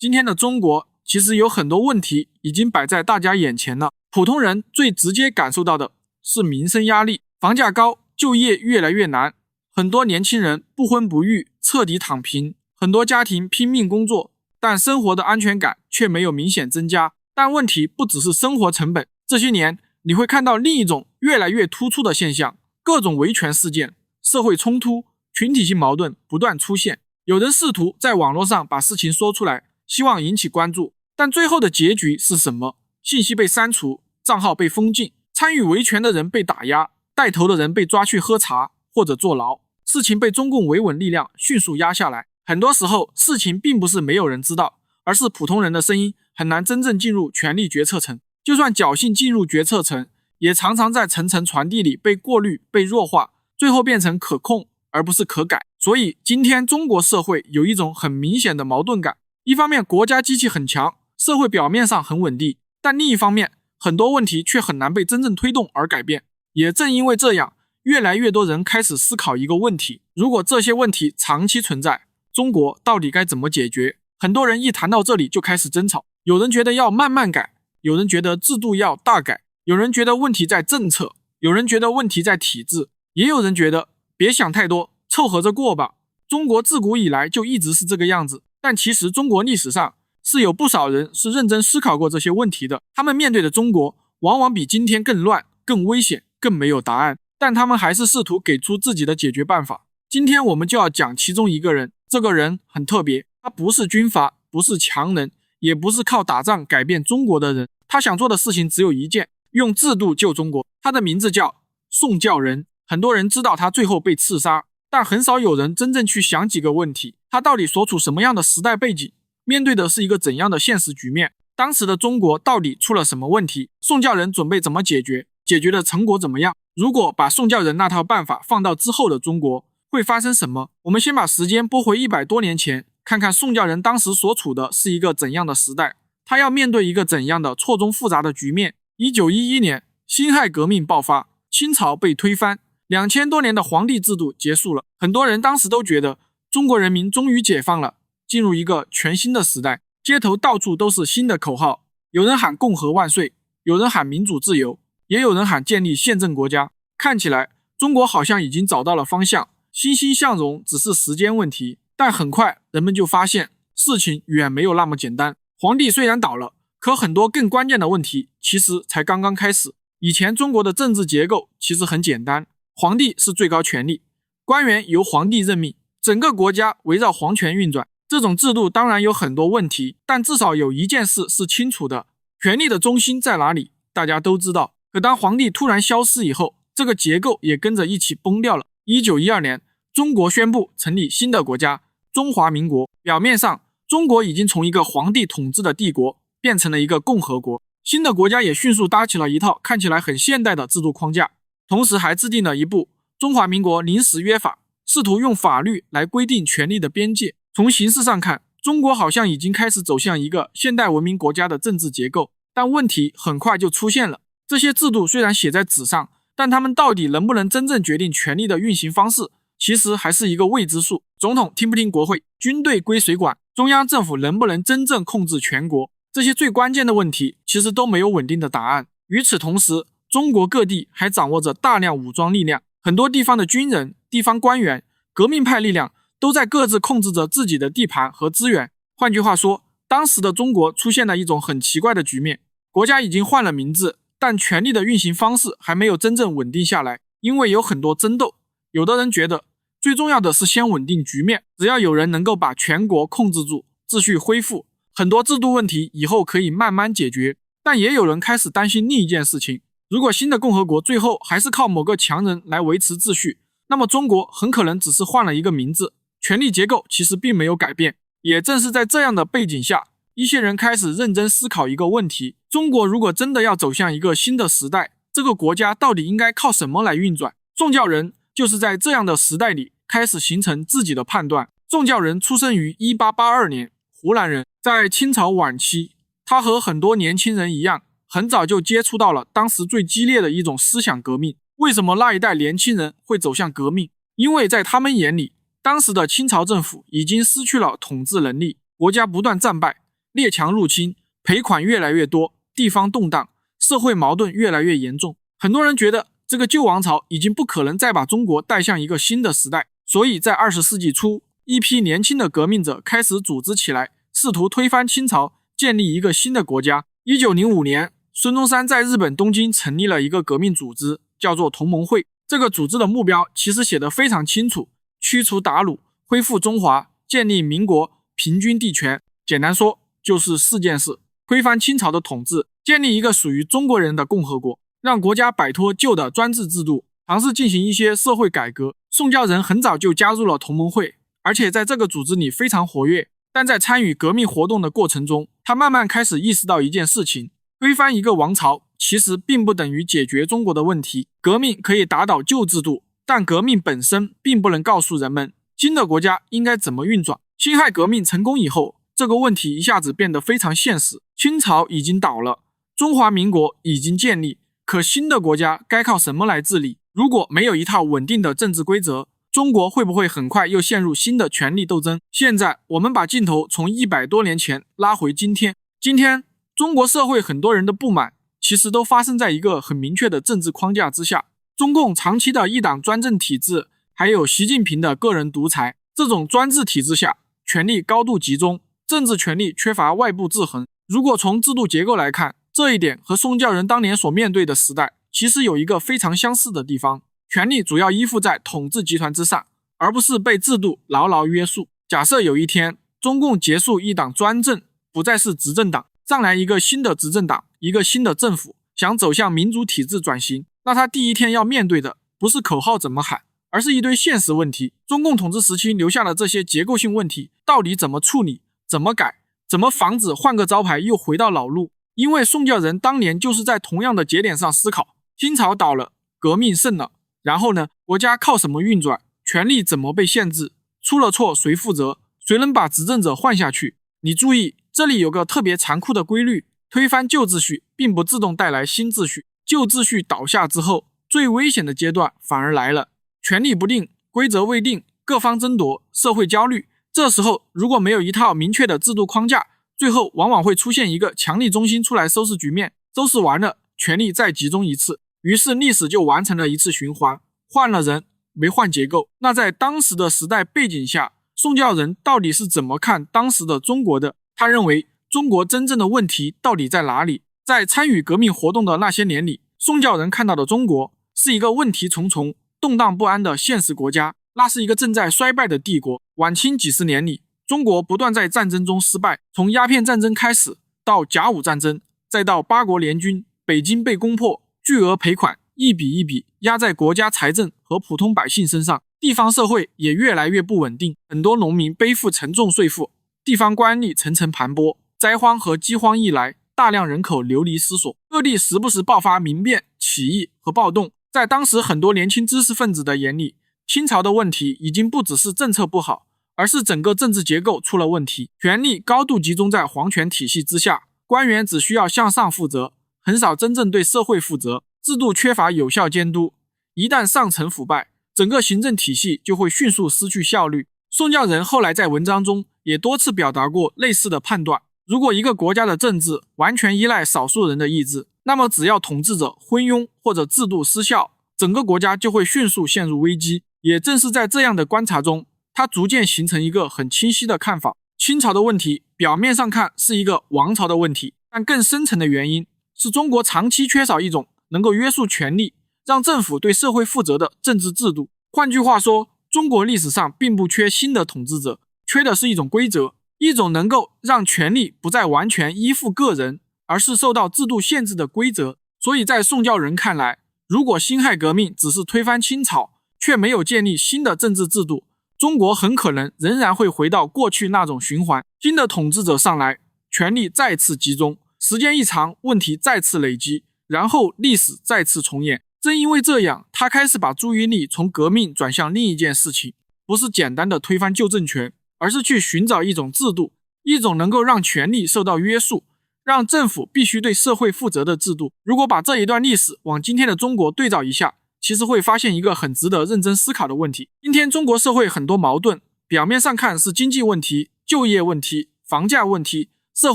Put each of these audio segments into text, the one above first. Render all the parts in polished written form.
今天的中国其实有很多问题已经摆在大家眼前了，普通人最直接感受到的是民生压力，房价高，就业越来越难，很多年轻人不婚不育，彻底躺平，很多家庭拼命工作，但生活的安全感却没有明显增加。但问题不只是生活成本，这些年你会看到另一种越来越突出的现象，各种维权事件、社会冲突、群体性矛盾不断出现。有人试图在网络上把事情说出来，希望引起关注，但最后的结局是什么？信息被删除，账号被封禁，参与维权的人被打压，带头的人被抓去喝茶或者坐牢，事情被中共维稳力量迅速压下来。很多时候，事情并不是没有人知道，而是普通人的声音很难真正进入权力决策层，就算侥幸进入决策层，也常常在层层传递里被过滤、被弱化，最后变成可控而不是可改。所以今天中国社会有一种很明显的矛盾感，一方面国家机器很强，社会表面上很稳定，但另一方面很多问题却很难被真正推动而改变。也正因为这样，越来越多人开始思考一个问题，如果这些问题长期存在，中国到底该怎么解决？很多人一谈到这里就开始争吵，有人觉得要慢慢改，有人觉得制度要大改，有人觉得问题在政策，有人觉得问题在体制，也有人觉得别想太多，凑合着过吧。中国自古以来就一直是这个样子，但其实中国历史上是有不少人是认真思考过这些问题的，他们面对的中国往往比今天更乱、更危险、更没有答案，但他们还是试图给出自己的解决办法。今天我们就要讲其中一个人，这个人很特别，他不是军阀，不是强人，也不是靠打仗改变中国的人，他想做的事情只有一件，用制度救中国。他的名字叫宋教仁，很多人知道他最后被刺杀，但很少有人真正去想几个问题，他到底所处什么样的时代背景，面对的是一个怎样的现实局面，当时的中国到底出了什么问题，宋教仁准备怎么解决，解决的成果怎么样，如果把宋教仁那套办法放到之后的中国会发生什么？我们先把时间拨回100多年前，看看宋教仁当时所处的是一个怎样的时代，他要面对一个怎样的错综复杂的局面。1911年，辛亥革命爆发，清朝被推翻，2000多年的皇帝制度结束了，很多人当时都觉得中国人民终于解放了，进入一个全新的时代，街头到处都是新的口号，有人喊共和万岁，有人喊民主自由，也有人喊建立宪政国家。看起来中国好像已经找到了方向，欣欣向荣只是时间问题，但很快人们就发现事情远没有那么简单。皇帝虽然倒了，可很多更关键的问题其实才刚刚开始。以前中国的政治结构其实很简单，皇帝是最高权力，官员由皇帝任命，整个国家围绕皇权运转。这种制度当然有很多问题，但至少有一件事是清楚的，权力的中心在哪里，大家都知道。可当皇帝突然消失以后，这个结构也跟着一起崩掉了。1912年，中国宣布成立新的国家中华民国。表面上，中国已经从一个皇帝统治的帝国变成了一个共和国，新的国家也迅速搭起了一套看起来很现代的制度框架，同时还制定了一部中华民国临时约法，试图用法律来规定权力的边界。从形式上看，中国好像已经开始走向一个现代文明国家的政治结构，但问题很快就出现了。这些制度虽然写在纸上，但他们到底能不能真正决定权力的运行方式，其实还是一个未知数。总统听不听国会，军队归谁管，中央政府能不能真正控制全国，这些最关键的问题其实都没有稳定的答案。与此同时，中国各地还掌握着大量武装力量，很多地方的军人、地方官员、革命派力量都在各自控制着自己的地盘和资源。换句话说，当时的中国出现了一种很奇怪的局面，国家已经换了名字，但权力的运行方式还没有真正稳定下来，因为有很多争斗。有的人觉得最重要的是先稳定局面，只要有人能够把全国控制住，秩序恢复，很多制度问题以后可以慢慢解决。但也有人开始担心另一件事情，如果新的共和国最后还是靠某个强人来维持秩序，那么中国很可能只是换了一个名字，权力结构其实并没有改变。也正是在这样的背景下，一些人开始认真思考一个问题，中国如果真的要走向一个新的时代，这个国家到底应该靠什么来运转？宋教仁就是在这样的时代里开始形成自己的判断。宋教仁出生于1882年，湖南人，在清朝晚期，他和很多年轻人一样，很早就接触到了当时最激烈的一种思想革命。为什么那一代年轻人会走向革命？因为在他们眼里，当时的清朝政府已经失去了统治能力，国家不断战败，列强入侵，赔款越来越多，地方动荡，社会矛盾越来越严重。很多人觉得这个旧王朝已经不可能再把中国带向一个新的时代，所以在20世纪初，一批年轻的革命者开始组织起来，试图推翻清朝，建立一个新的国家。1905年，孙中山在日本东京成立了一个革命组织，叫做同盟会。这个组织的目标其实写得非常清楚，驱除鞑虏，恢复中华，建立民国，平均地权。简单说就是4件事：推翻清朝的统治，建立一个属于中国人的共和国，让国家摆脱旧的专制制度，尝试进行一些社会改革。宋教仁很早就加入了同盟会，而且在这个组织里非常活跃。但在参与革命活动的过程中，他慢慢开始意识到一件事情：推翻一个王朝其实并不等于解决中国的问题。革命可以打倒旧制度，但革命本身并不能告诉人们新的国家应该怎么运转。辛亥革命成功以后，这个问题一下子变得非常现实。清朝已经倒了，中华民国已经建立，可新的国家该靠什么来治理？如果没有一套稳定的政治规则，中国会不会很快又陷入新的权力斗争？现在我们把镜头从100多年前拉回今天。今天中国社会很多人的不满其实都发生在一个很明确的政治框架之下。中共长期的一党专政体制，还有习近平的个人独裁，这种专制体制下，权力高度集中，政治权力缺乏外部制衡。如果从制度结构来看，这一点和宋教仁当年所面对的时代其实有一个非常相似的地方。权力主要依附在统治集团之上，而不是被制度牢牢约束。假设有一天中共结束一党专政，不再是执政党，上来一个新的执政党，一个新的政府，想走向民主体制转型，那他第一天要面对的不是口号怎么喊，而是一堆现实问题。中共统治时期留下的这些结构性问题到底怎么处理，怎么改，怎么防止换个招牌又回到老路？因为宋教仁当年就是在同样的节点上思考，清朝倒了，革命胜了，然后呢，国家靠什么运转？权力怎么被限制？出了错谁负责？谁能把执政者换下去？你注意，这里有个特别残酷的规律，推翻旧秩序并不自动带来新秩序。旧秩序倒下之后，最危险的阶段反而来了，权力不定，规则未定，各方争夺，社会焦虑。这时候如果没有一套明确的制度框架，最后往往会出现一个强力中心出来收拾局面，收拾完了，权力再集中一次，于是历史就完成了一次循环，换了人，没换结构。那在当时的时代背景下，宋教仁到底是怎么看当时的中国的？他认为中国真正的问题到底在哪里？在参与革命活动的那些年里，宋教仁看到的中国是一个问题重重、动荡不安的现实国家，那是一个正在衰败的帝国。晚清几十年里，中国不断在战争中失败，从鸦片战争开始，到甲午战争，再到八国联军，北京被攻破，巨额赔款一笔一笔压在国家财政和普通百姓身上，地方社会也越来越不稳定，很多农民背负沉重税负，地方官吏层层盘剥，灾荒和饥荒一来，大量人口流离失所，各地时不时爆发民变、起义和暴动。在当时很多年轻知识分子的眼里，清朝的问题已经不只是政策不好，而是整个政治结构出了问题，权力高度集中在皇权体系之下，官员只需要向上负责，很少真正对社会负责，制度缺乏有效监督，一旦上层腐败，整个行政体系就会迅速失去效率。宋教仁后来在文章中也多次表达过类似的判断，如果一个国家的政治完全依赖少数人的意志，那么只要统治者昏庸或者制度失效，整个国家就会迅速陷入危机。也正是在这样的观察中，他逐渐形成一个很清晰的看法，清朝的问题表面上看是一个王朝的问题，但更深层的原因是中国长期缺少一种能够约束权力，让政府对社会负责的政治制度。换句话说，中国历史上并不缺新的统治者，缺的是一种规则，一种能够让权力不再完全依附个人，而是受到制度限制的规则。所以在宋教仁看来，如果辛亥革命只是推翻清朝，却没有建立新的政治制度，中国很可能仍然会回到过去那种循环，新的统治者上来，权力再次集中，时间一长，问题再次累积，然后历史再次重演。正因为这样，他开始把注意力从革命转向另一件事情，不是简单的推翻旧政权，而是去寻找一种制度，一种能够让权力受到约束，让政府必须对社会负责的制度。如果把这一段历史往今天的中国对照一下，其实会发现一个很值得认真思考的问题。今天中国社会很多矛盾，表面上看是经济问题、就业问题、房价问题、社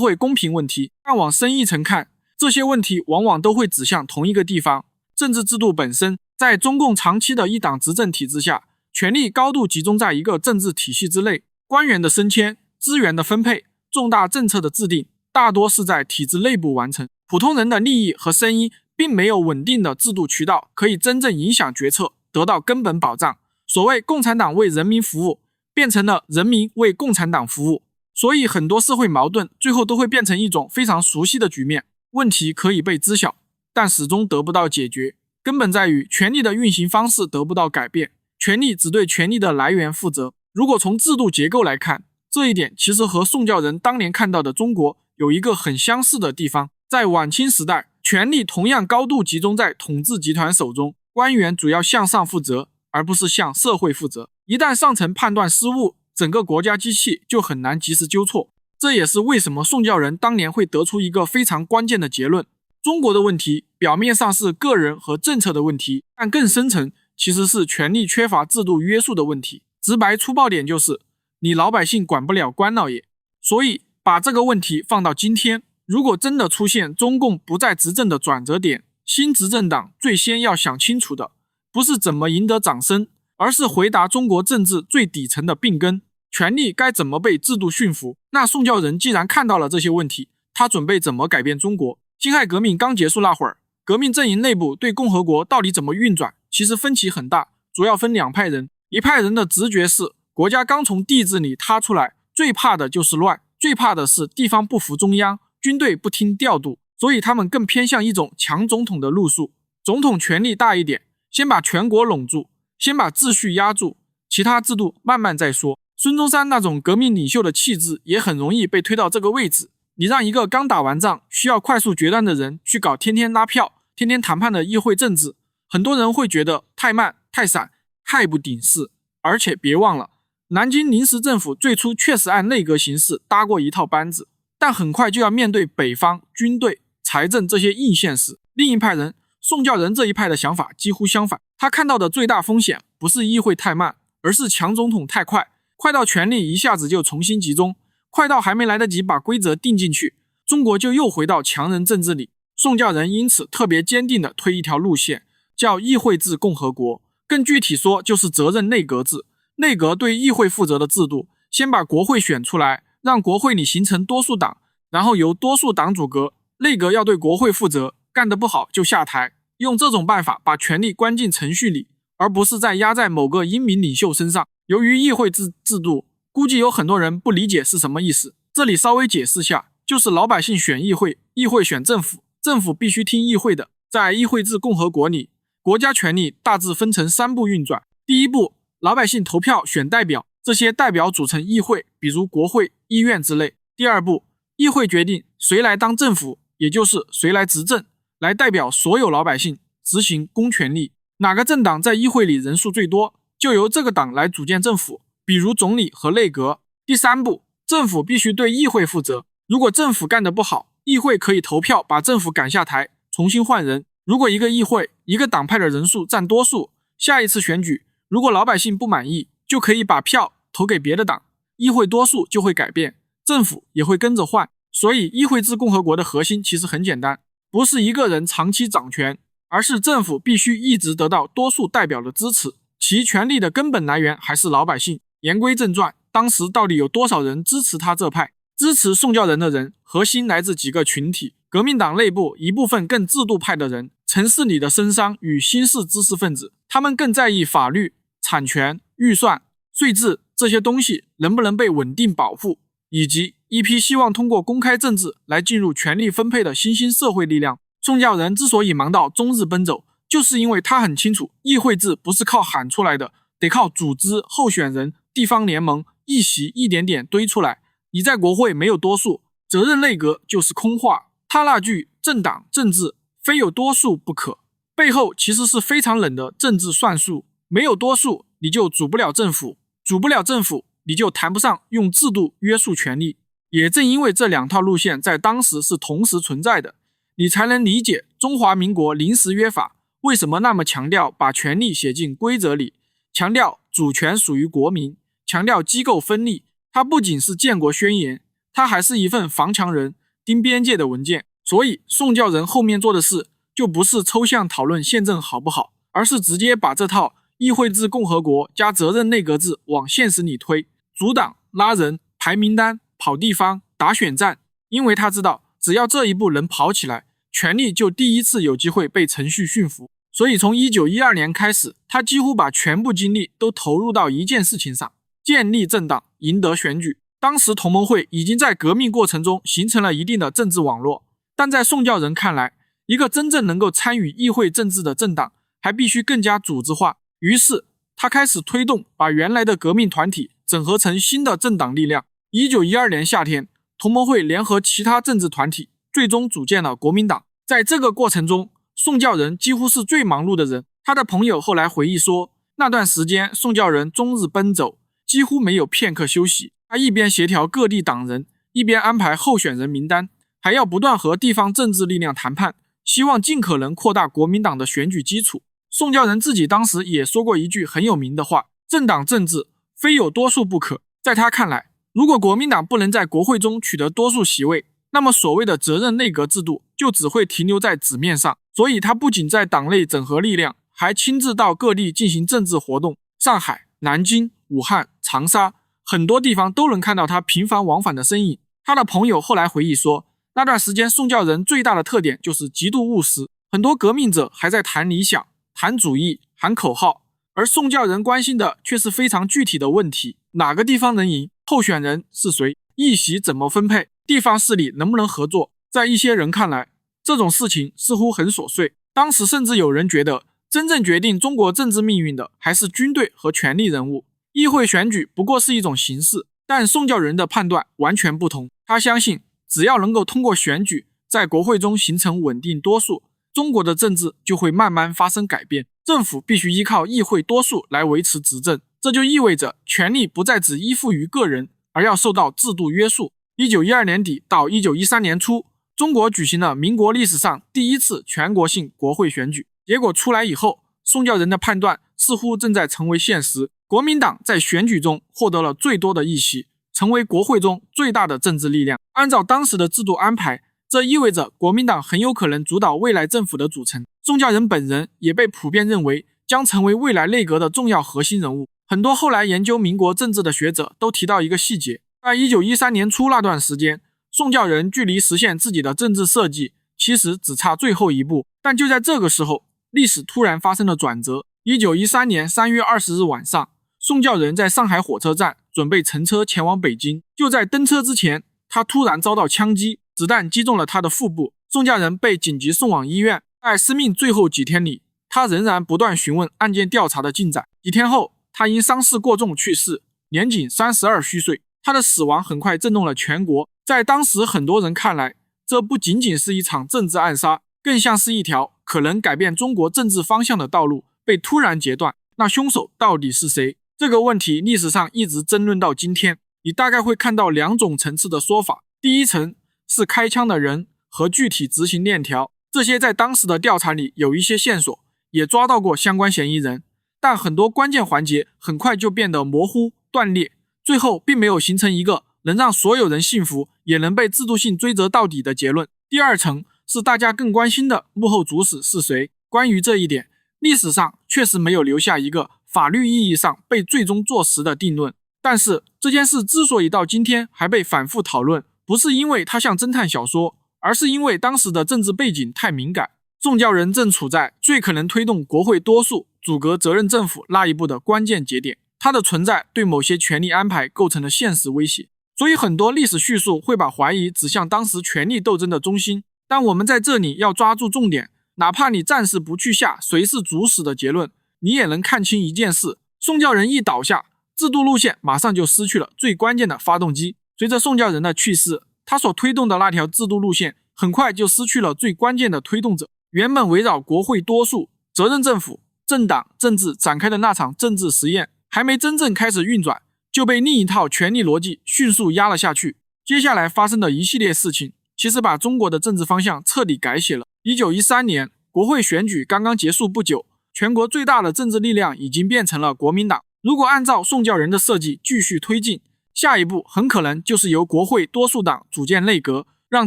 会公平问题。但往深一层看，这些问题往往都会指向同一个地方：政治制度本身。在中共长期的一党执政体制下，权力高度集中在一个政治体系之内，官员的升迁、资源的分配、重大政策的制定，大多是在体制内部完成。普通人的利益和声音并没有稳定的制度渠道可以真正影响决策，得到根本保障。所谓共产党为人民服务，变成了人民为共产党服务。所以很多社会矛盾最后都会变成一种非常熟悉的局面，问题可以被知晓，但始终得不到解决。根本在于权力的运行方式得不到改变，权力只对权力的来源负责。如果从制度结构来看，这一点其实和宋教仁当年看到的中国有一个很相似的地方。在晚清时代，权力同样高度集中在统治集团手中，官员主要向上负责，而不是向社会负责。一旦上层判断失误，整个国家机器就很难及时纠错。这也是为什么宋教仁当年会得出一个非常关键的结论：中国的问题表面上是个人和政策的问题，但更深层其实是权力缺乏制度约束的问题。直白粗暴点就是，你老百姓管不了官老爷。所以把这个问题放到今天，如果真的出现中共不再执政的转折点，新执政党最先要想清楚的，不是怎么赢得掌声，而是回答中国政治最底层的病根：权力该怎么被制度驯服。那宋教仁既然看到了这些问题，他准备怎么改变中国？辛亥革命刚结束那会儿，革命阵营内部对共和国到底怎么运转，其实分歧很大，主要分两派人。一派人的直觉是，国家刚从地质里塌出来，最怕的就是乱，最怕的是地方不服中央，军队不听调度，所以他们更偏向一种强总统的路数，总统权力大一点，先把全国拢住，先把秩序压住，其他制度慢慢再说。孙中山那种革命领袖的气质也很容易被推到这个位置。你让一个刚打完仗需要快速决断的人去搞天天拉票、天天谈判的议会政治，很多人会觉得太慢、太散、太不顶事。而且别忘了，南京临时政府最初确实按内阁形式搭过一套班子，但很快就要面对北方、军队、财政这些硬现实。另一派人，宋教仁这一派的想法几乎相反，他看到的最大风险不是议会太慢，而是强总统太快，快到权力一下子就重新集中，快到还没来得及把规则定进去，中国就又回到强人政治里。宋教仁因此特别坚定地推一条路线，叫议会制共和国，更具体说就是责任内阁制。内阁对议会负责的制度，先把国会选出来，让国会里形成多数党，然后由多数党组阁，内阁要对国会负责，干得不好就下台。用这种办法把权力关进程序里，而不是再压在某个英明领袖身上。由于议会制度，估计有很多人不理解是什么意思，这里稍微解释下，就是老百姓选议会，议会选政府，政府必须听议会的。在议会制共和国里，国家权力大致分成3步运转。第一步，老百姓投票选代表，这些代表组成议会，比如国会、医院之类。第二步，议会决定谁来当政府，也就是谁来执政，来代表所有老百姓执行公权力。哪个政党在议会里人数最多，就由这个党来组建政府，比如总理和内阁。第三步，政府必须对议会负责，如果政府干得不好，议会可以投票把政府赶下台，重新换人。如果一个议会一个党派的人数占多数，下一次选举如果老百姓不满意，就可以把票投给别的党，议会多数就会改变，政府也会跟着换。所以议会制共和国的核心其实很简单，不是一个人长期掌权，而是政府必须一直得到多数代表的支持，其权力的根本来源还是老百姓。言归正传，当时到底有多少人支持他这派？支持宋教仁的人核心来自几个群体：革命党内部一部分更制度派的人，城市里的绅商与新式知识分子，他们更在意法律、产权、预算、税制这些东西能不能被稳定保护，以及一批希望通过公开政治来进入权力分配的新兴社会力量。宋教仁之所以忙到终日奔走，就是因为他很清楚，议会制不是靠喊出来的，得靠组织、候选人、地方联盟，一席一点点堆出来。你在国会没有多数，责任内阁就是空话。他那句政党政治非有多数不可，背后其实是非常冷的政治算术。没有多数，你就组不了政府，组不了政府，你就谈不上用制度约束权力。也正因为这两套路线在当时是同时存在的，你才能理解中华民国临时约法为什么那么强调把权力写进规则里，强调主权属于国民，强调机构分立。它不仅是建国宣言，它还是一份防强人、盯边界的文件。所以宋教仁后面做的事就不是抽象讨论宪政好不好，而是直接把这套议会制共和国加责任内阁制往现实里推，阻挡、拉人、排名单、跑地方、打选战。因为他知道，只要这一步能跑起来，权力就第一次有机会被程序驯服。所以从1912年开始，他几乎把全部精力都投入到一件事情上：建立政党，赢得选举。当时同盟会已经在革命过程中形成了一定的政治网络，但在宋教仁看来，一个真正能够参与议会政治的政党还必须更加组织化。于是他开始推动把原来的革命团体整合成新的政党力量。1912年夏天，同盟会联合其他政治团体，最终组建了国民党。在这个过程中，宋教仁几乎是最忙碌的人。他的朋友后来回忆说，那段时间宋教仁终日奔走，几乎没有片刻休息。他一边协调各地党人，一边安排候选人名单，还要不断和地方政治力量谈判，希望尽可能扩大国民党的选举基础。宋教仁自己当时也说过一句很有名的话：政党政治非有多数不可。在他看来，如果国民党不能在国会中取得多数席位，那么所谓的责任内阁制度就只会停留在纸面上。所以他不仅在党内整合力量，还亲自到各地进行政治活动。上海、南京、武汉、长沙，很多地方都能看到他频繁往返的身影。他的朋友后来回忆说，那段时间宋教仁最大的特点就是极度务实，很多革命者还在谈理想、谈主义、喊口号，而宋教仁关心的却是非常具体的问题：哪个地方能赢？候选人是谁？议席怎么分配？地方势力能不能合作？在一些人看来，这种事情似乎很琐碎。当时甚至有人觉得，真正决定中国政治命运的还是军队和权力人物，议会选举不过是一种形式。但宋教仁的判断完全不同，他相信只要能够通过选举在国会中形成稳定多数，中国的政治就会慢慢发生改变。政府必须依靠议会多数来维持执政，这就意味着权力不再只依附于个人，而要受到制度约束。1912年底到1913年初，中国举行了民国历史上第一次全国性国会选举。结果出来以后，宋教仁的判断似乎正在成为现实。国民党在选举中获得了最多的议席，成为国会中最大的政治力量。按照当时的制度安排，这意味着国民党很有可能主导未来政府的组成。宋教仁本人也被普遍认为将成为未来内阁的重要核心人物。很多后来研究民国政治的学者都提到一个细节，在1913年初那段时间，宋教仁距离实现自己的政治设计其实只差最后一步。但就在这个时候，历史突然发生了转折。1913年3月20日晚上，宋教仁在上海火车站准备乘车前往北京。就在登车之前，他突然遭到枪击，子弹击中了他的腹部。宋教仁被紧急送往医院。在生命最后几天里，他仍然不断询问案件调查的进展。几天后，他因伤势过重去世，年仅32虚岁。他的死亡很快震动了全国。在当时很多人看来，这不仅仅是一场政治暗杀，更像是一条可能改变中国政治方向的道路被突然截断。那凶手到底是谁？这个问题历史上一直争论到今天。你大概会看到两种层次的说法。第一层是开枪的人和具体执行链条，这些在当时的调查里有一些线索，也抓到过相关嫌疑人，但很多关键环节很快就变得模糊断裂，最后并没有形成一个能让所有人信服也能被制度性追责到底的结论。第二层是大家更关心的幕后主使是谁。关于这一点，历史上确实没有留下一个法律意义上被最终坐实的定论。但是这件事之所以到今天还被反复讨论，不是因为它像侦探小说，而是因为当时的政治背景太敏感。宋教仁正处在最可能推动国会多数阻隔责任政府那一步的关键节点，他的存在对某些权力安排构成了现实威胁。所以很多历史叙述会把怀疑指向当时权力斗争的中心。但我们在这里要抓住重点，哪怕你暂时不去下谁是主使的结论，你也能看清一件事：宋教仁一倒下，制度路线马上就失去了最关键的发动机。随着宋教仁的去世，他所推动的那条制度路线很快就失去了最关键的推动者。原本围绕国会多数、责任政府、政党政治展开的那场政治实验，还没真正开始运转，就被另一套权力逻辑迅速压了下去。接下来发生的一系列事情，其实把中国的政治方向彻底改写了。1913年，国会选举刚刚结束不久，全国最大的政治力量已经变成了国民党。如果按照宋教仁的设计继续推进，下一步很可能就是由国会多数党组建内阁，让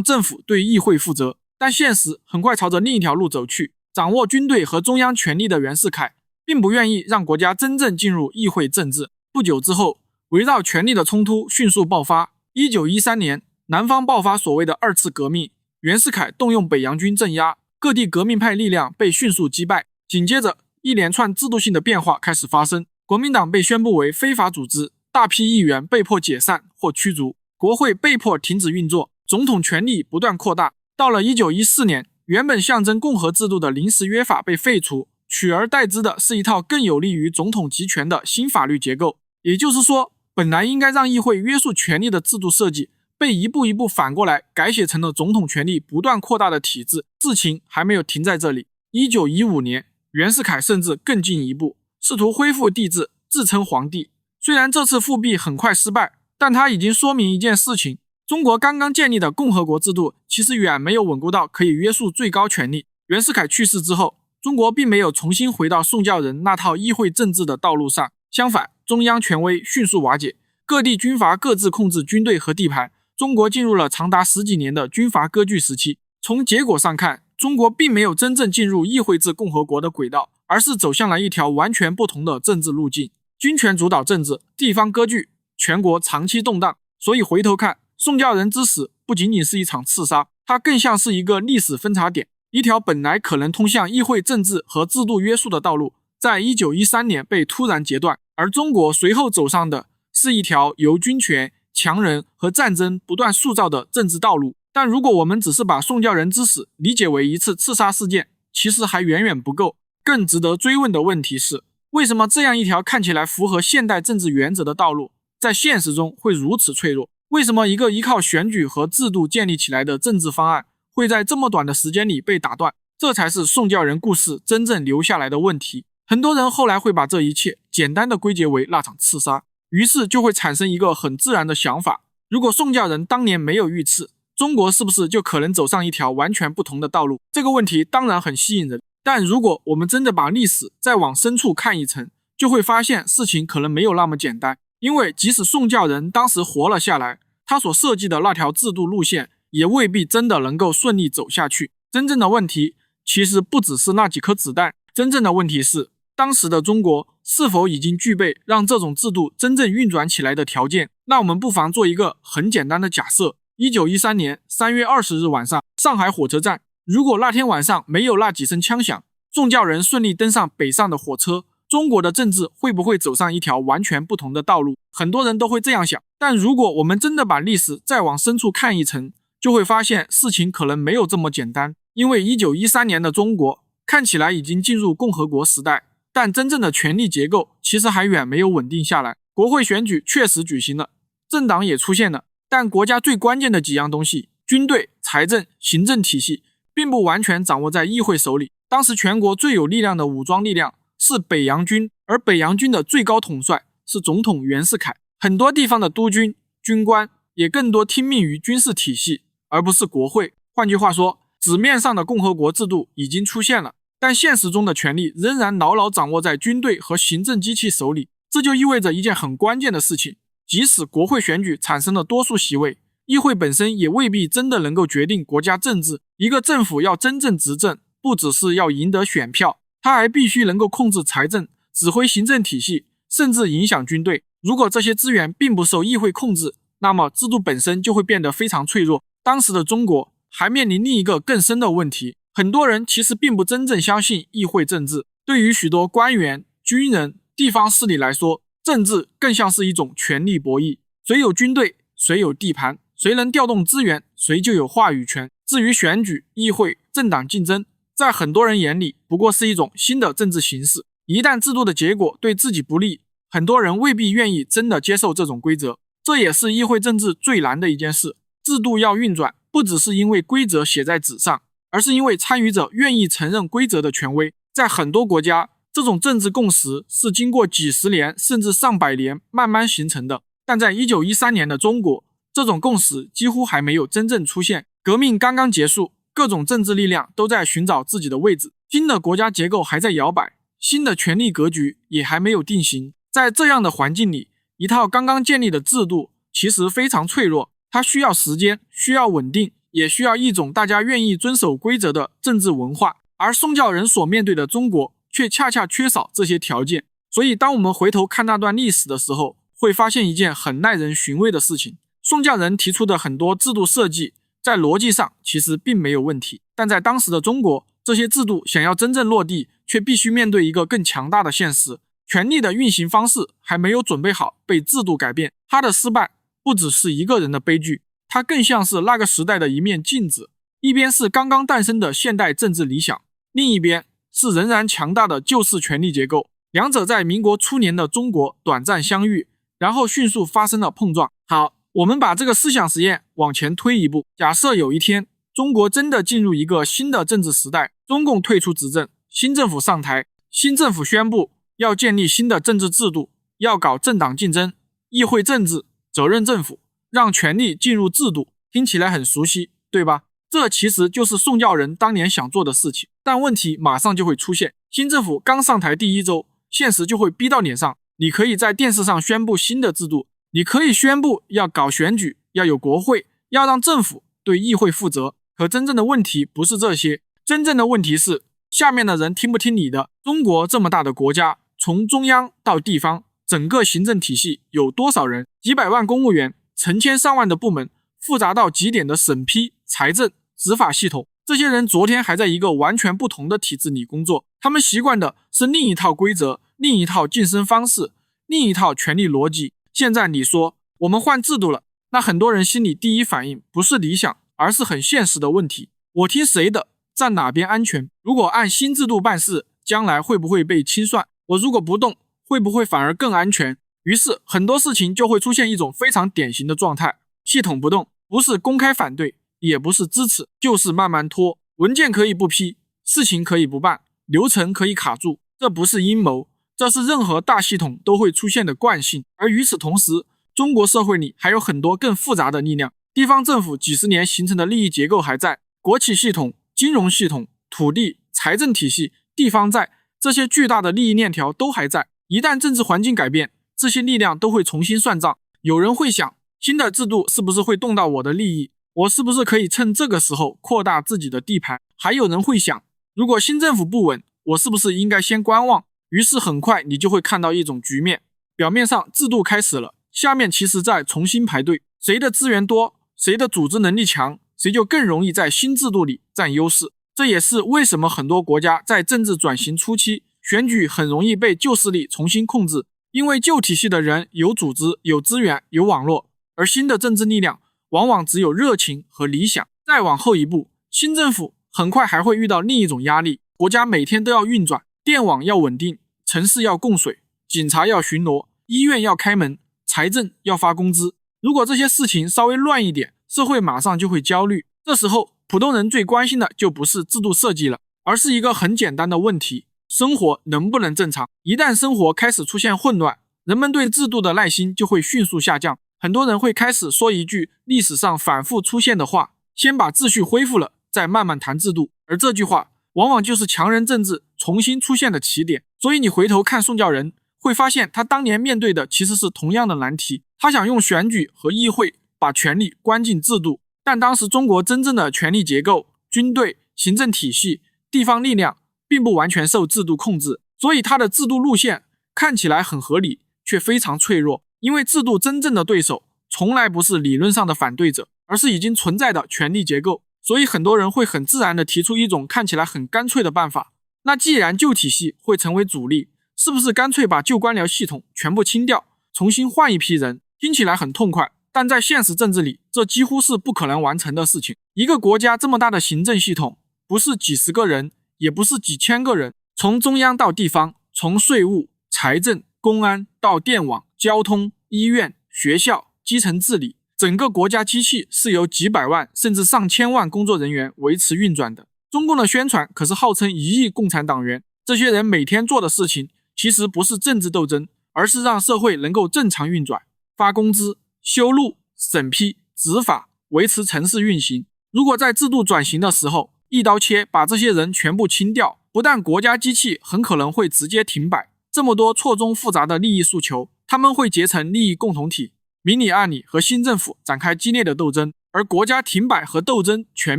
政府对议会负责。但现实很快朝着另一条路走去，掌握军队和中央权力的袁世凯并不愿意让国家真正进入议会政治。不久之后，围绕权力的冲突迅速爆发。1913年，南方爆发所谓的二次革命，袁世凯动用北洋军镇压，各地革命派力量被迅速击败。紧接着，一连串制度性的变化开始发生，国民党被宣布为非法组织，大批议员被迫解散或驱逐，国会被迫停止运作，总统权力不断扩大。到了1914年，原本象征共和制度的临时约法被废除，取而代之的是一套更有利于总统集权的新法律结构。也就是说，本来应该让议会约束权力的制度设计，被一步一步反过来改写成了总统权力不断扩大的体制。事情还没有停在这里。1915年，袁世凯甚至更进一步，试图恢复帝制，自称皇帝。虽然这次复辟很快失败，但它已经说明一件事情：中国刚刚建立的共和国制度其实远没有稳固到可以约束最高权力。袁世凯去世之后，中国并没有重新回到宋教仁那套议会政治的道路上，相反，中央权威迅速瓦解，各地军阀各自控制军队和地盘，中国进入了长达10几年的军阀割据时期。从结果上看，中国并没有真正进入议会制共和国的轨道，而是走向了一条完全不同的政治路径。军权主导政治，地方割据，全国长期动荡。所以回头看，宋教仁之死不仅仅是一场刺杀，它更像是一个历史分叉点，一条本来可能通向议会政治和制度约束的道路，在1913年被突然截断，而中国随后走上的是一条由军权、强人和战争不断塑造的政治道路。但如果我们只是把宋教仁之死理解为一次刺杀事件，其实还远远不够。更值得追问的问题是，为什么这样一条看起来符合现代政治原则的道路，在现实中会如此脆弱？为什么一个依靠选举和制度建立起来的政治方案会在这么短的时间里被打断？这才是宋教仁故事真正留下来的问题。很多人后来会把这一切简单的归结为那场刺杀，于是就会产生一个很自然的想法：如果宋教仁当年没有遇刺，中国是不是就可能走上一条完全不同的道路？这个问题当然很吸引人，但如果我们真的把历史再往深处看一层，就会发现事情可能没有那么简单。因为即使宋教仁当时活了下来，他所设计的那条制度路线也未必真的能够顺利走下去。真正的问题其实不只是那几颗子弹，真正的问题是当时的中国是否已经具备让这种制度真正运转起来的条件。那我们不妨做一个很简单的假设：1913年3月20日晚上，上海火车站，如果那天晚上没有那几声枪响，宋教仁顺利登上北上的火车，中国的政治会不会走上一条完全不同的道路？很多人都会这样想。但如果我们真的把历史再往深处看一层，就会发现事情可能没有这么简单。因为1913年的中国看起来已经进入共和国时代，但真正的权力结构其实还远没有稳定下来。国会选举确实举行了，政党也出现了，但国家最关键的几样东西，军队、财政、行政体系，并不完全掌握在议会手里。当时全国最有力量的武装力量是北洋军，而北洋军的最高统帅是总统袁世凯。很多地方的督军、军官也更多听命于军事体系，而不是国会。换句话说，纸面上的共和国制度已经出现了，但现实中的权力仍然牢牢掌握在军队和行政机器手里。这就意味着一件很关键的事情，即使国会选举产生了多数席位，议会本身也未必真的能够决定国家政治。一个政府要真正执政，不只是要赢得选票，它还必须能够控制财政、指挥行政体系，甚至影响军队。如果这些资源并不受议会控制，那么制度本身就会变得非常脆弱。当时的中国还面临另一个更深的问题，很多人其实并不真正相信议会政治。对于许多官员、军人、地方势力来说，政治更像是一种权力博弈，谁有军队，谁有地盘，谁能调动资源，谁就有话语权。至于选举、议会、政党竞争，在很多人眼里不过是一种新的政治形式。一旦制度的结果对自己不利，很多人未必愿意真的接受这种规则。这也是议会政治最难的一件事。制度要运转，不只是因为规则写在纸上，而是因为参与者愿意承认规则的权威。在很多国家，这种政治共识是经过几十年甚至上百年慢慢形成的。但在1913年的中国，这种共识几乎还没有真正出现。革命刚刚结束，各种政治力量都在寻找自己的位置，新的国家结构还在摇摆，新的权力格局也还没有定型。在这样的环境里，一套刚刚建立的制度其实非常脆弱，它需要时间，需要稳定，也需要一种大家愿意遵守规则的政治文化。而宋教仁所面对的中国却恰恰缺少这些条件。所以当我们回头看那段历史的时候，会发现一件很耐人寻味的事情。宋教仁提出的很多制度设计在逻辑上其实并没有问题，但在当时的中国，这些制度想要真正落地，却必须面对一个更强大的现实，权力的运行方式还没有准备好被制度改变。他的失败不只是一个人的悲剧，它更像是那个时代的一面镜子，一边是刚刚诞生的现代政治理想，另一边是仍然强大的旧式权力结构，两者在民国初年的中国短暂相遇，然后迅速发生了碰撞。好，我们把这个思想实验往前推一步，假设有一天中国真的进入一个新的政治时代，中共退出执政，新政府上台，新政府宣布要建立新的政治制度，要搞政党竞争、议会政治、责任政府，让权力进入制度，听起来很熟悉，对吧？这其实就是宋教仁当年想做的事情。但问题马上就会出现，新政府刚上台第一周，现实就会逼到脸上。你可以在电视上宣布新的制度，你可以宣布要搞选举，要有国会，要让政府对议会负责。可真正的问题不是这些，真正的问题是下面的人听不听你的。中国这么大的国家，从中央到地方，整个行政体系有多少人？几百万公务员，成千上万的部门，复杂到极点的审批、财政、执法系统。这些人昨天还在一个完全不同的体制里工作，他们习惯的是另一套规则，另一套晋升方式，另一套权力逻辑。现在你说我们换制度了，那很多人心里第一反应不是理想，而是很现实的问题。我听谁的，站哪边安全？如果按新制度办事，将来会不会被清算？我如果不动，会不会反而更安全？于是很多事情就会出现一种非常典型的状态，系统不动，不是公开反对，也不是支持，就是慢慢拖。文件可以不批，事情可以不办，流程可以卡住。这不是阴谋，这是任何大系统都会出现的惯性。而与此同时，中国社会里还有很多更复杂的力量，地方政府几十年形成的利益结构还在，国企系统、金融系统、土地、财政体系、地方债，这些巨大的利益链条都还在。一旦政治环境改变，这些力量都会重新算账。有人会想，新的制度是不是会动到我的利益？我是不是可以趁这个时候扩大自己的地盘？还有人会想，如果新政府不稳，我是不是应该先观望？于是很快你就会看到一种局面，表面上制度开始了，下面其实在重新排队，谁的资源多，谁的组织能力强，谁就更容易在新制度里占优势。这也是为什么很多国家在政治转型初期，选举很容易被旧势力重新控制，因为旧体系的人有组织、有资源、有网络，而新的政治力量往往只有热情和理想。再往后一步，新政府很快还会遇到另一种压力，国家每天都要运转，电网要稳定，城市要供水，警察要巡逻，医院要开门，财政要发工资。如果这些事情稍微乱一点，社会马上就会焦虑。这时候普通人最关心的就不是制度设计了，而是一个很简单的问题：生活能不能正常？一旦生活开始出现混乱，人们对制度的耐心就会迅速下降。很多人会开始说一句历史上反复出现的话：先把秩序恢复了，再慢慢谈制度。而这句话往往就是强人政治重新出现的起点。所以你回头看宋教仁，会发现他当年面对的其实是同样的难题。他想用选举和议会把权力关进制度，但当时中国真正的权力结构、军队、行政体系、地方力量并不完全受制度控制，所以他的制度路线看起来很合理，却非常脆弱。因为制度真正的对手从来不是理论上的反对者，而是已经存在的权力结构。所以很多人会很自然地提出一种看起来很干脆的办法，那既然旧体系会成为主力，是不是干脆把旧官僚系统全部清掉，重新换一批人？听起来很痛快，但在现实政治里，这几乎是不可能完成的事情。一个国家这么大的行政系统，不是几十个人，也不是几千个人，从中央到地方，从税务、财政、公安到电网、交通、医院、学校、基层治理，整个国家机器是由几百万甚至上千万工作人员维持运转的。中共的宣传可是号称1亿共产党员，这些人每天做的事情其实不是政治斗争，而是让社会能够正常运转，发工资、修路、审批、执法，维持城市运行。如果在制度转型的时候一刀切把这些人全部清掉，不但国家机器很可能会直接停摆，这么多错综复杂的利益诉求，他们会结成利益共同体，明里暗里和新政府展开激烈的斗争，而国家停摆和斗争全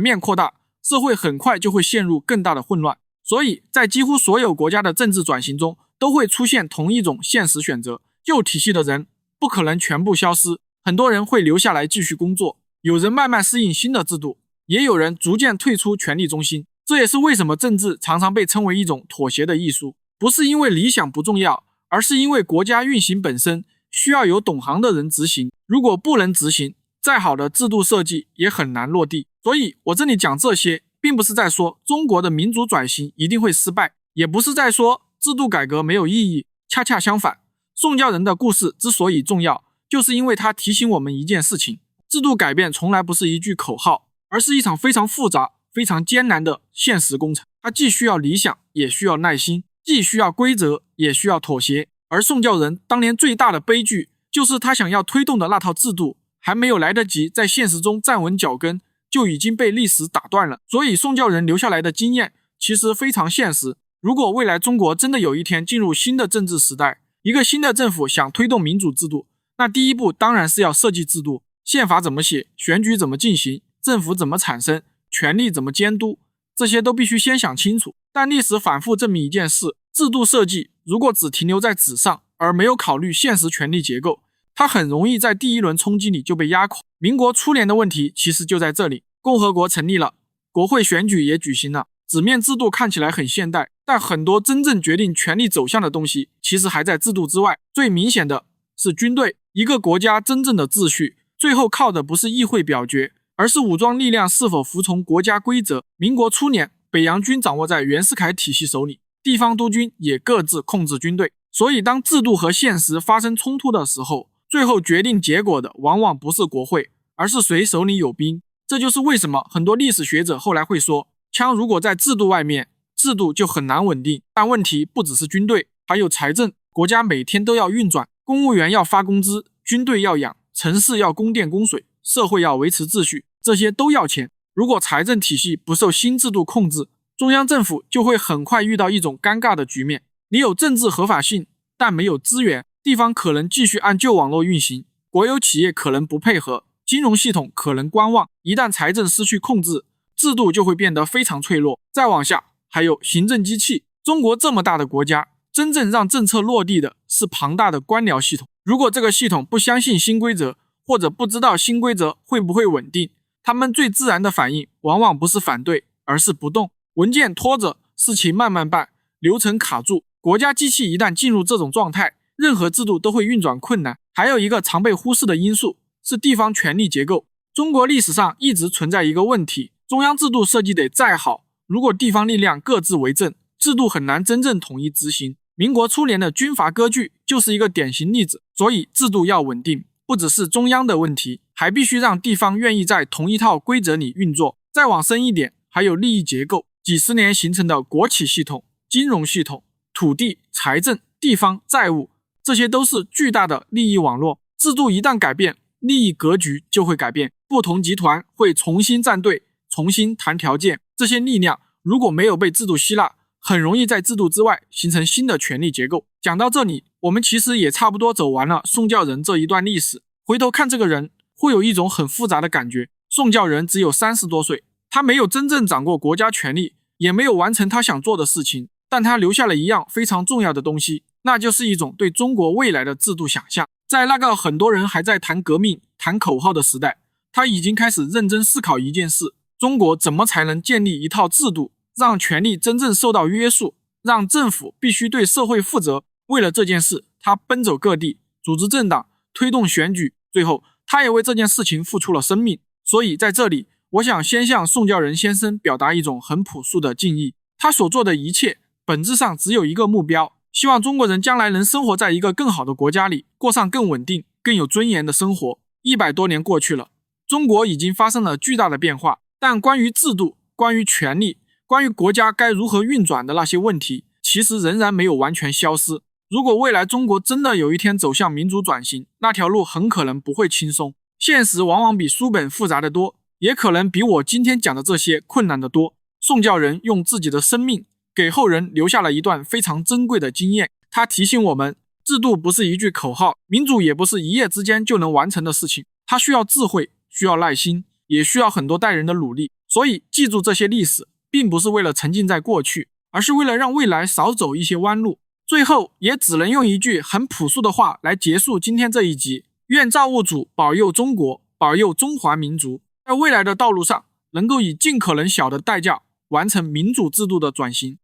面扩大，社会很快就会陷入更大的混乱。所以在几乎所有国家的政治转型中，都会出现同一种现实选择，旧体系的人不可能全部消失，很多人会留下来继续工作，有人慢慢适应新的制度，也有人逐渐退出权力中心。这也是为什么政治常常被称为一种妥协的艺术，不是因为理想不重要，而是因为国家运行本身需要有懂行的人执行，如果不能执行，再好的制度设计也很难落地。所以我这里讲这些，并不是在说中国的民主转型一定会失败，也不是在说制度改革没有意义，恰恰相反，宋教仁的故事之所以重要，就是因为它提醒我们一件事情，制度改变从来不是一句口号，而是一场非常复杂、非常艰难的现实工程。它既需要理想，也需要耐心，既需要规则，也需要妥协。而宋教仁当年最大的悲剧，就是他想要推动的那套制度，还没有来得及在现实中站稳脚跟，就已经被历史打断了。所以宋教仁留下来的经验其实非常现实。如果未来中国真的有一天进入新的政治时代，一个新的政府想推动民主制度，那第一步当然是要设计制度，宪法怎么写，选举怎么进行，政府怎么产生，权力怎么监督，这些都必须先想清楚。但历史反复证明一件事，制度设计如果只停留在纸上，而没有考虑现实权力结构，它很容易在第一轮冲击里就被压垮。民国初年的问题其实就在这里，共和国成立了，国会选举也举行了，纸面制度看起来很现代，但很多真正决定权力走向的东西其实还在制度之外。最明显的是军队，一个国家真正的秩序最后靠的不是议会表决，而是武装力量是否服从国家规则。民国初年，北洋军掌握在袁世凯体系手里，地方督军也各自控制军队，所以当制度和现实发生冲突的时候，最后决定结果的往往不是国会，而是谁手里有兵。这就是为什么很多历史学者后来会说，枪如果在制度外面，制度就很难稳定。但问题不只是军队，还有财政，国家每天都要运转，公务员要发工资，军队要养，城市要供电供水，社会要维持秩序，这些都要钱。如果财政体系不受新制度控制，中央政府就会很快遇到一种尴尬的局面，你有政治合法性，但没有资源，地方可能继续按旧网络运行，国有企业可能不配合，金融系统可能观望，一旦财政失去控制，制度就会变得非常脆弱。再往下还有行政机器，中国这么大的国家，真正让政策落地的是庞大的官僚系统，如果这个系统不相信新规则，或者不知道新规则会不会稳定，他们最自然的反应往往不是反对，而是不动，文件拖着，事情慢慢办，流程卡住。国家机器一旦进入这种状态，任何制度都会运转困难。还有一个常被忽视的因素是地方权力结构。中国历史上一直存在一个问题，中央制度设计得再好，如果地方力量各自为政，制度很难真正统一执行。民国初年的军阀割据就是一个典型例子。所以制度要稳定，不只是中央的问题，还必须让地方愿意在同一套规则里运作。再往深一点，还有利益结构，几十年形成的国企系统、金融系统、土地、财政、地方、债务，这些都是巨大的利益网络。制度一旦改变，利益格局就会改变，不同集团会重新站队，重新谈条件。这些力量如果没有被制度吸纳，很容易在制度之外形成新的权力结构。讲到这里，我们其实也差不多走完了宋教仁这一段历史。回头看这个人，会有一种很复杂的感觉。宋教仁只有30多岁，他没有真正掌握国家权力，也没有完成他想做的事情，但他留下了一样非常重要的东西，那就是一种对中国未来的制度想象。在那个很多人还在谈革命、谈口号的时代，他已经开始认真思考一件事：中国怎么才能建立一套制度，让权力真正受到约束，让政府必须对社会负责。为了这件事，他奔走各地，组织政党，推动选举，最后他也为这件事情付出了生命。所以在这里，我想先向宋教仁先生表达一种很朴素的敬意。他所做的一切本质上只有一个目标，希望中国人将来能生活在一个更好的国家里，过上更稳定、更有尊严的生活。100多年过去了，中国已经发生了巨大的变化，但关于制度、关于权力、关于国家该如何运转的那些问题，其实仍然没有完全消失。如果未来中国真的有一天走向民主转型，那条路很可能不会轻松，现实往往比书本复杂得多，也可能比我今天讲的这些困难得多。宋教仁用自己的生命给后人留下了一段非常珍贵的经验，他提醒我们，制度不是一句口号，民主也不是一夜之间就能完成的事情，它需要智慧，需要耐心，也需要很多代人的努力。所以记住这些历史，并不是为了沉浸在过去，而是为了让未来少走一些弯路。最后也只能用一句很朴素的话来结束今天这一集，愿造物主保佑中国，保佑中华民族，在未来的道路上能够以尽可能小的代价完成民主制度的转型。